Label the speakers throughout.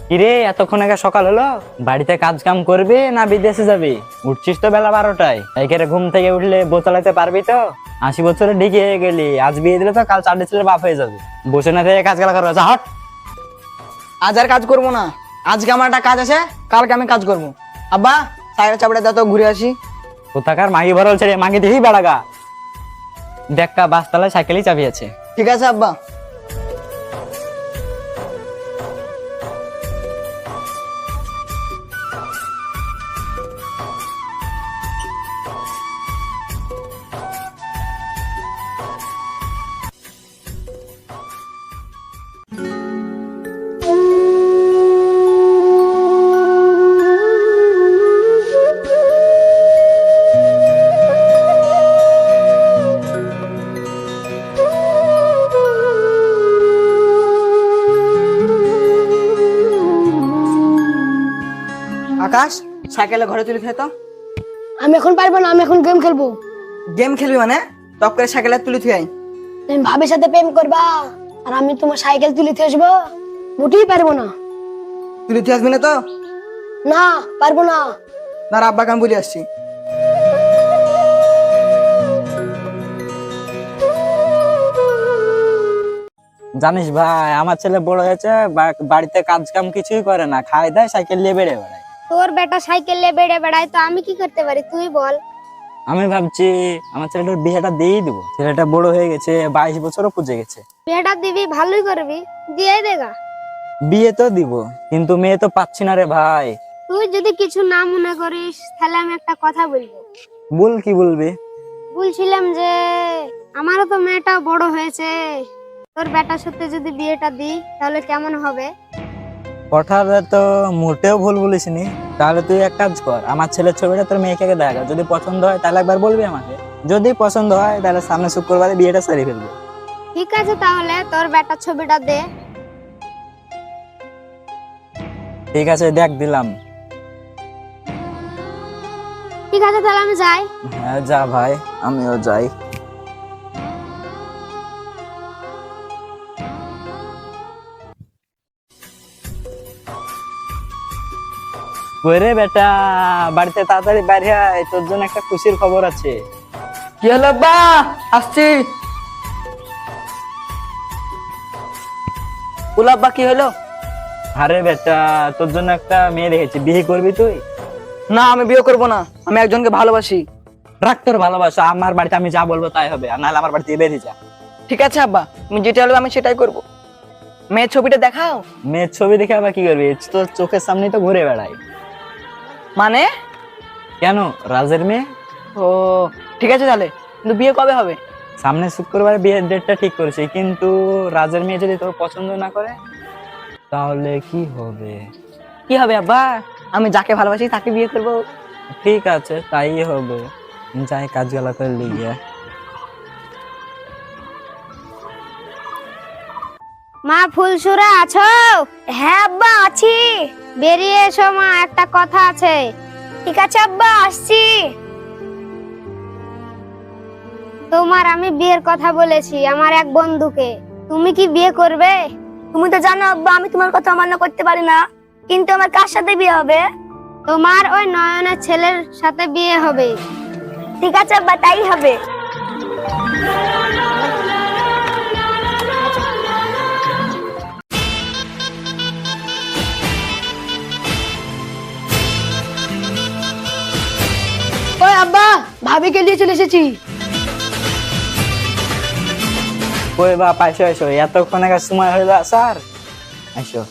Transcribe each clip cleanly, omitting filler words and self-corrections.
Speaker 1: কিরে এতক্ষণ আগে সকাল হলো, বাড়িতে কাজ কাম করবি না বিদেশে যাবি? উঠছিস তো বেলা 12টায়। এখানে ঘুম থেকে উঠলে বউ চালাতে পারবি তো? 80 বছরে ডিগে হয়ে গেলি, আজ বিয়ে দিলে তো কাল 4 ছেলের বাপ হয়ে যাবে। বসে না থেকে কাজ গালা করবে, যা হট।
Speaker 2: আজ আর কাজ করবো না, আজকে আমার একটা কাজ আছে, কালকে আমি কাজ করবো। আব্বা সাইকেল চাপড়ে দাও তো, ঘুরে আসি।
Speaker 1: কোথাকার মাগি ভরল ছেড়ে মাগি দেখি বেড়াগা। দেখা বাসতলায় সাইকেলই চাবি আছে।
Speaker 2: ঠিক আছে আব্বা। আকাশ সাইকেলে ঘরে তুলে খেতো।
Speaker 3: আমি এখন পারবো না, আমি এখন গেম খেলবো।
Speaker 2: গেম খেলবি মানে? টপ করে সাইকেলে তুলে থুই আই।
Speaker 3: তুমি ভাবির সাথে প্রেম করবা আর আমি তোমার সাইকেল তুলে দিয়ে আসবো? মোটেই পারবো না।
Speaker 2: তুলে থুই আসবি না তো?
Speaker 3: না, পারবো না।
Speaker 2: না আব্বাকে আমি বলে আসছি।
Speaker 1: জানিস ভাই, আমার ছেলে বড় হয়েছে, বাড়িতে কাজ কাম কিছুই করে না, খায় দেয়, সাইকেল নিয়ে বেড়ে বেড়ায়।
Speaker 4: তোর বেটা সাইকেল নিয়ে বেড়ে বেড়ায়, তো আমি কি করতে পারি তুই বল।
Speaker 1: আমি ভাবছি আমার ছেলেটার বিয়েটা দিয়েই দেবো। ছেলেটা বড় হয়ে গেছে, 22 বছরও পুজে গেছে।
Speaker 4: বিয়েটা দিবি, ভালোই করবি, দিয়ে দেগা।
Speaker 1: বিয়ে তো দিব, কিন্তু মেয়ে তো পাচ্ছি না রে ভাই।
Speaker 4: তুই যদি কিছু না মনে করিস তাহলে আমি একটা কথা বলবো।
Speaker 1: বল, কি বলবি?
Speaker 4: বলছিলাম যে আমারও তো মেয়েটা বড় হয়েছে, তোর বেটার সাথে যদি বিয়েটা দিই তাহলে কেমন হবে?
Speaker 1: কথাটা তো মোটেও ভুল বলিসনি। তাহলে তুই এক কাজ কর, আমার ছেলের ছবিটা তোর মেয়েকে দেখা, যদি পছন্দ হয় তাহলে একবার বলবি আমাকে। যদি পছন্দ হয় তাহলে সামনে শুক্রবারে বিয়েটা সেরে ফেলবো।
Speaker 4: ঠিক আছে, তাহলে তোর বেটার ছবিটা দে।
Speaker 1: ঠিক আছে, দেখ দিলাম।
Speaker 4: ঠিক আছে, তাহলে আমি যাই।
Speaker 1: হ্যাঁ যা ভাই, আমিও যাই। ওরে বেটা, বাড়িতে তাড়াতাড়ি বাইরে আয়, তোর জন্য একটা খুশির খবর আছে।
Speaker 2: কি হলো আব্বা? আসছি। বলো আব্বা, কি হলো?
Speaker 1: আরে বেটা, তোর জন্য একটা মেয়ে দেখেছি, বিয়ে করবি তুই?
Speaker 2: না, আমি বিয়ে করবো না, আমি একজনকে ভালোবাসি।
Speaker 1: রাখ তোর ভালোবাসা, আমার বাড়িতে আমি যা বলবো তাই হবে, আর নাহলে আমার বাড়িতে বেরিয়ে যা।
Speaker 2: ঠিক আছে আব্বা, তুমি যেটা বলবে আমি সেটাই করবো। মেয়ের ছবিটা দেখাও।
Speaker 1: মেয়ের ছবি দেখে আবার কি করবি? তোর চোখের সামনেই তো ঘুরে বেড়াই।
Speaker 2: মানে?
Speaker 1: কেন, রাজের মেয়ে।
Speaker 2: ও ঠিক আছে, তাহলে কিন্তু বিয়ে কবে হবে?
Speaker 1: সামনে শুক্রবারে বিয়ের ডেটটা ঠিক করেছি, কিন্তু রাজের মেয়ে যদি তোর পছন্দ না করে তাহলে কি হবে?
Speaker 2: কি হবে আব্বা? আমি যাকে ভালোবাসি তাকে বিয়ে করবো।
Speaker 1: ঠিক আছে, তাই হবে। যাই কাজ গেলা করে লিগে।
Speaker 4: মা ফুলসুরা আছো?
Speaker 3: হ্যাঁ আব্বা, আছি।
Speaker 4: বেরিয়ে এসো মা, একটা কথা আছে।
Speaker 3: ঠিক আছে আব্বা, আসছি।
Speaker 4: তোমার আমি বিয়ের কথা বলেছি আমার এক বন্ধুকে, তুমি কি বিয়ে করবে?
Speaker 3: তুমি তো জানো আব্বা, আমি তোমার কথা অমান্য করতে পারি না। কিন্তু আমার কার সাথে বিয়ে হবে?
Speaker 4: তোমার ওই নয়নের ছেলের সাথে বিয়ে হবে।
Speaker 3: ঠিক আছে আব্বা, তাই হবে। ওই আব্বা, ভাবিকে নিয়ে চলে এসেছি।
Speaker 1: ওই বাপ, এসো এসো, এতক্ষণ আগে সময় হইলো স্যার, এসো।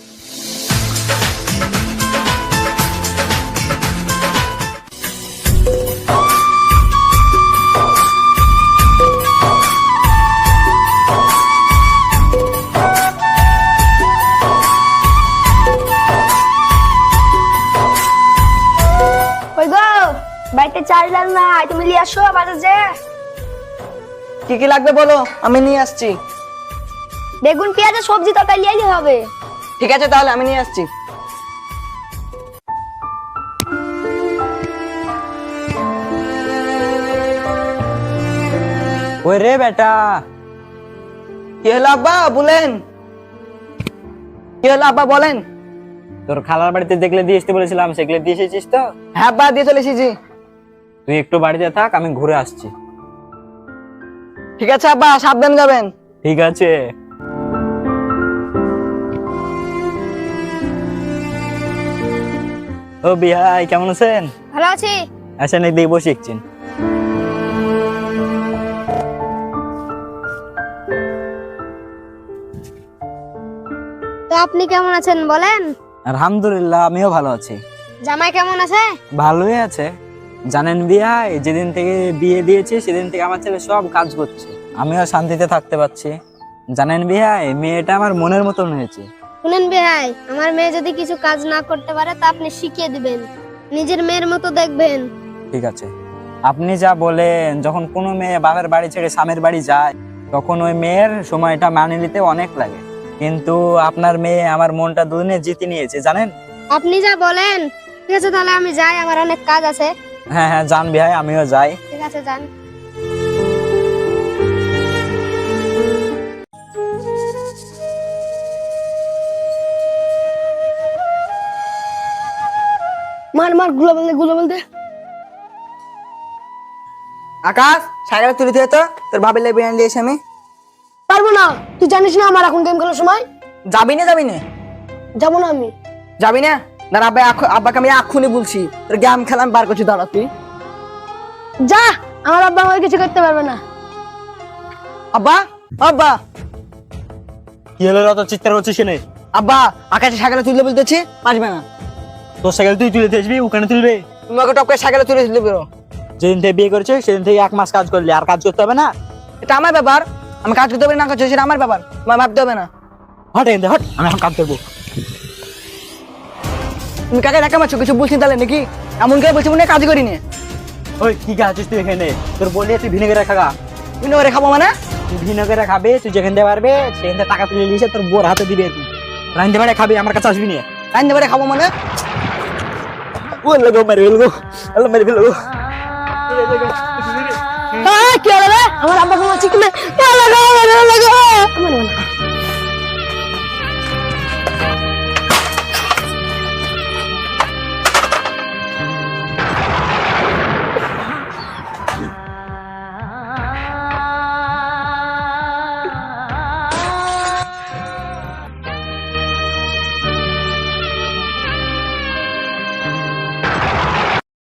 Speaker 3: ওই গো, বাড়িতে চাল ডাল নাই, তুমি নিয়ে আসো বাজার যে।
Speaker 2: কি কি লাগবে বলো, আমি নিয়ে আসছি।
Speaker 3: বেগুন পেঁয়াজের সবজি তরকারি নিয়ে হবে।
Speaker 2: ঠিক আছে, তাহলে আমি নিয়ে আসছি।
Speaker 1: ওই রে বেটা,
Speaker 2: কি হলো আব্বা, বলেন। কি হলো আব্বা বলেন?
Speaker 1: তোর খালার বাড়িতে দেখলে দিয়ে আসতে বলেছিলাম, সেগুলো দিয়ে এসেছিস তো?
Speaker 2: হ্যাঁ আব্বা, দিয়ে চলে এসেছি।
Speaker 1: তুই একটু বাড়িতে থাক, আমি ঘুরে আসছি।
Speaker 2: ঠিক আছে আব্বা, সাবধানে যাবেন।
Speaker 1: ঠিক আছে। ও বিহাই, কেমন আছেন?
Speaker 4: ভালো আছি।
Speaker 1: আসেন, এই দিয়ে বসে একদিন।
Speaker 4: তো আপনি কেমন আছেন বলেন?
Speaker 1: আলহামদুলিল্লাহ, আমিও ভালো আছি।
Speaker 4: জামাই কেমন আছে?
Speaker 1: ভালোই আছে। জানেন বিহাই, যেদিন থেকে বিয়ে দিয়েছি সেদিন থেকে আমার ছেলে সব কাজ করছে, আমিও শান্তিতে থাকতে পারছি। জানেন বিহাই, মেয়েটা আমার মনের মতন হয়েছে।
Speaker 4: শুনেন ভাই, আমার মেয়ে যদি কিছু কাজ না করতে পারে তা আপনি শিখিয়ে দিবেন, নিজের মেয়ের মতো দেখবেন।
Speaker 1: ঠিক আছে, আপনি যা বলেন। যখন কোনো মেয়ে বাপের বাড়ি ছেড়ে স্বামীর বাড়ি যায়, তখন ওই মেয়ের সময়টা মানিয়ে নিতে অনেক লাগে। কিন্তু আপনার মেয়ে আমার মনটা দুদিনে জিতে নিয়েছে, জানেন।
Speaker 4: আপনি যা বলেন। ঠিক আছে, তাহলে আমি যাই, আমার অনেক কাজ আছে।
Speaker 1: হ্যাঁ হ্যাঁ, যান বিহাই, আমিও যাই।
Speaker 4: ঠিক আছে, যান।
Speaker 3: মার মার, গুলো বলতে গুলো বলতে।
Speaker 2: আকাশ, সাইকেল তুলে দিয়ে তো, তোর ভাবির লেগে বিরিয়ানি দিয়েছি আমি।
Speaker 3: পারবো না, তুই জানিস না আমার এখন গেম খেলার সময়।
Speaker 2: যাবি না যাবি না?
Speaker 3: যাবো না আমি।
Speaker 2: যাবি না? না আব্বা, আব্বাকে আমি এক্ষুনি বলছি, তোর গেম খেলাম বার করছি, দাঁড়া তুই।
Speaker 3: যা, আমার আব্বা আমাকে কিছু করতে পারবে না।
Speaker 2: আব্বা, আব্বা,
Speaker 1: কি হলো, অত চিৎকার করছিস কেন?
Speaker 2: আব্বা, আকাশে সাইকেল তুলতে বলতেছি, পারবে না।
Speaker 1: তোর সাইকেল তুই তুলে আসবি, ওখানে তুলবে?
Speaker 2: তুমি ওকে টপ করে সাইকেল তুলে তুলতে পারো।
Speaker 1: যেদিন থেকে বিয়ে করেছে সেদিন থেকে 1 মাস কাজ করলি, আর কাজ করতে হবে না?
Speaker 2: এটা আমার ব্যাপার, আমি কাজ করতে পারি না করছি সেটা আমার ব্যাপার, তোমার ভাবতে হবে না।
Speaker 1: হট এখান থেকে, হট, আমি এখন কাজ করবো।
Speaker 2: তুমি কাকে দেখা মারছো, কিছু বলছি তাহলে নাকি? এমন করে বলছি মনে হয় কাজ করি নি।
Speaker 1: ওই কি খাচ্ছিস তুই এখানে? তোর বলি তুই ভিনেগারে খাগা।
Speaker 2: তুমি ওরে খাবো মানে?
Speaker 1: তুই ভিনেগারে খাবে, তুই যেখান থেকে পারবে সেখান থেকে টাকা তুলে নিয়ে এসে তোর বোর হাতে দিবে। তুই রাইন্দে বাড়ি খাবি, আমার কাছে আসবি না।
Speaker 2: রান্না করে খাবো মানে?
Speaker 1: ও লাগো, মেরে ফেলবো, আল্লাহ মেরে ফেলবো।
Speaker 3: কি হলো রে? আমার আব্বাকে মারছি কি না? লাগা লাগা লাগা।